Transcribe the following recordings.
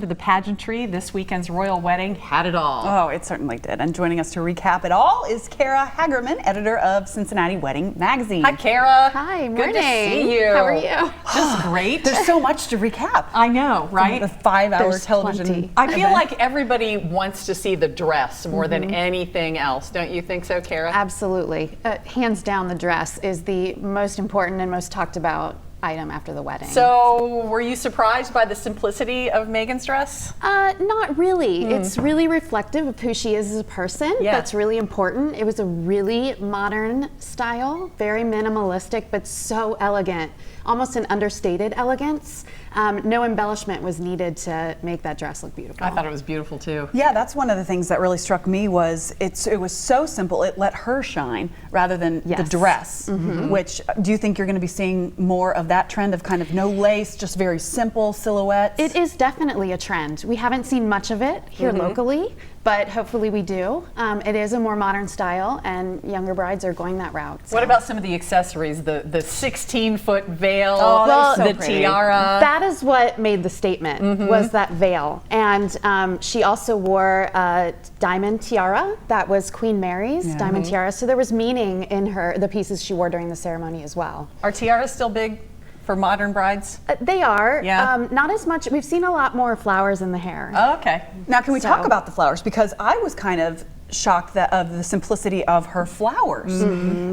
To the pageantry, this weekend's royal wedding had it all. Oh, it certainly did. And joining us to recap it all is Kara Hagerman, editor of Cincinnati Wedding magazine. Hi, Kara. Hi, morning. Good to see you. How are you? Just great. There's so much to recap. I know, right? The 5-hour There's television. plenty. I feel like everybody wants to see the dress more than anything else. Don't you think so, Kara? Absolutely. Hands down, the dress is the most important and most talked about item after the wedding. So, were you surprised by the simplicity of Meghan's dress? Not really. It's really reflective of who she is as a person. Yeah. That's really important. It was a really modern style, very minimalistic, but so elegant, almost an understated elegance. No embellishment was needed to make that dress look beautiful. I thought it was beautiful too. Yeah, that's one of the things that really struck me was it was so simple. It let her shine rather than the Yes. dress. Which, do you think you're going to be seeing more of that trend of kind of no lace, just very simple silhouettes? It is definitely a trend. We haven't seen much of it here locally, but hopefully we do. It is a more modern style, and younger brides are going that route. What about some of the accessories? The 16-foot veil, Oh, that was so the pretty. tiara. That is what made the statement, was that veil. And she also wore a diamond tiara. That was Queen Mary's diamond tiara. So there was meaning in the pieces she wore during the ceremony as well. Are tiaras still big for modern brides? They are. Yeah. Not as much. We've seen a lot more flowers in the hair. Oh, okay. Now, can we talk So- about the flowers? Because I was kind of shocked of the simplicity of her flowers.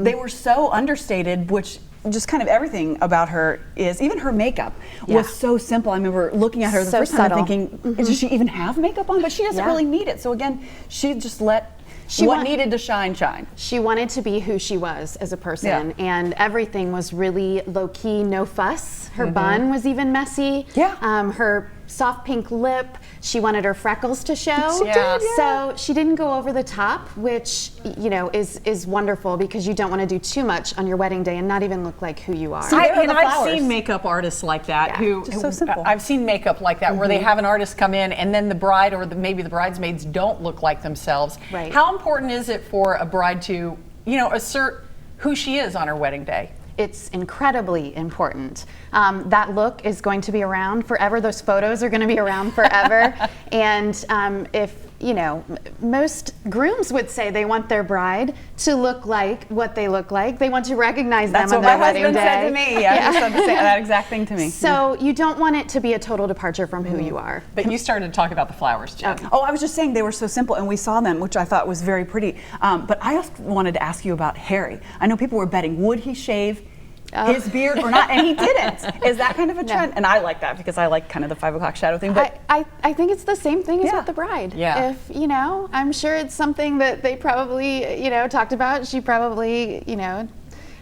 They were so understated, which just kind of everything about her is, even her makeup was so simple. I remember looking at her the So first time subtle. thinking, does she even have makeup on? But she doesn't really need it. So again, she just let what needed to shine, shine. She wanted to be who she was as a person, and everything was really low-key, no fuss. Her bun was even messy. Yeah. Her soft pink lip, she wanted her freckles to show. She did, yeah. So she didn't go over the top, which, you know, is wonderful because you don't want to do too much on your wedding day and not even look like who you are. There are the I've flowers. seen makeup artists like that who just so simple. I've seen makeup like that where they have an artist come in and then the bride or maybe the bridesmaids don't look like themselves. Right. How important is it for a bride to, assert who she is on her wedding day? It's incredibly important. That look is going to be around forever. Those photos are going to be around forever. And if, most grooms would say they want their bride to look like what they look like. They want to recognize That's them what on my their wedding husband day. said to me. Yeah, he said that exact thing to me. So you don't want it to be a total departure from who you are. But you started to talk about the flowers, Jen. Oh, I was just saying they were so simple, and we saw them, which I thought was very pretty. But I also wanted to ask you about Harry. I know people were betting, would he shave his beard or not? And he didn't. Is that kind of a trend? And I like that because I like kind of the 5 o'clock shadow thing. But I think it's the same thing as with the bride. Yeah. If, I'm sure it's something that they probably, talked about. She probably,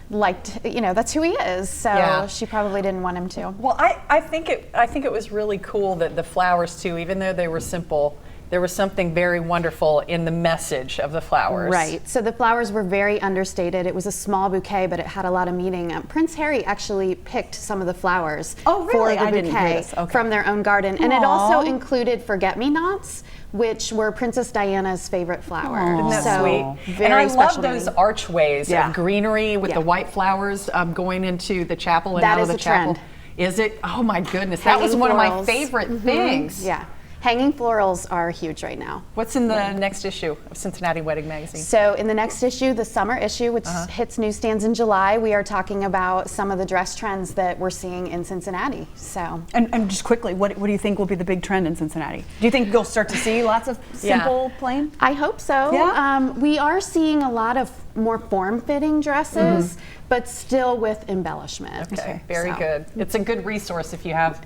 liked, that's who he is. So she probably didn't want him to. Well, I think it was really cool that the flowers too, even though they were simple, there was something very wonderful in the message of the flowers. Right. So the flowers were very understated. It was a small bouquet, but it had a lot of meaning. Prince Harry actually picked some of the flowers for the I didn't hear bouquet this. Okay. from their own garden. And it also included forget-me-nots, which were Princess Diana's favorite flower. Isn't that so sweet? Very And I love special those meaning. archways of greenery with the white flowers going into the chapel and That out is of the a chapel. trend. Is it? Oh my goodness, that was Hanging one of my florals. favorite things. Yeah. Hanging florals are huge right now. What's in the next issue of Cincinnati Wedding magazine? So in the next issue, the summer issue, which hits newsstands in July, we are talking about some of the dress trends that we're seeing in Cincinnati. So And just quickly, what do you think will be the big trend in Cincinnati? Do you think you'll start to see lots of simple, plain? I hope so. Yeah? We are seeing a lot of more form-fitting dresses, but still with embellishment. Okay, very So. good. It's a good resource if you have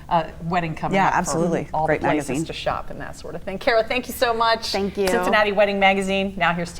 a wedding coming Yeah, up. absolutely. For all Great the places magazine. to shop and that sort of thing. Kara, thank you so much. Thank you. Cincinnati Wedding magazine. Now here's Tara.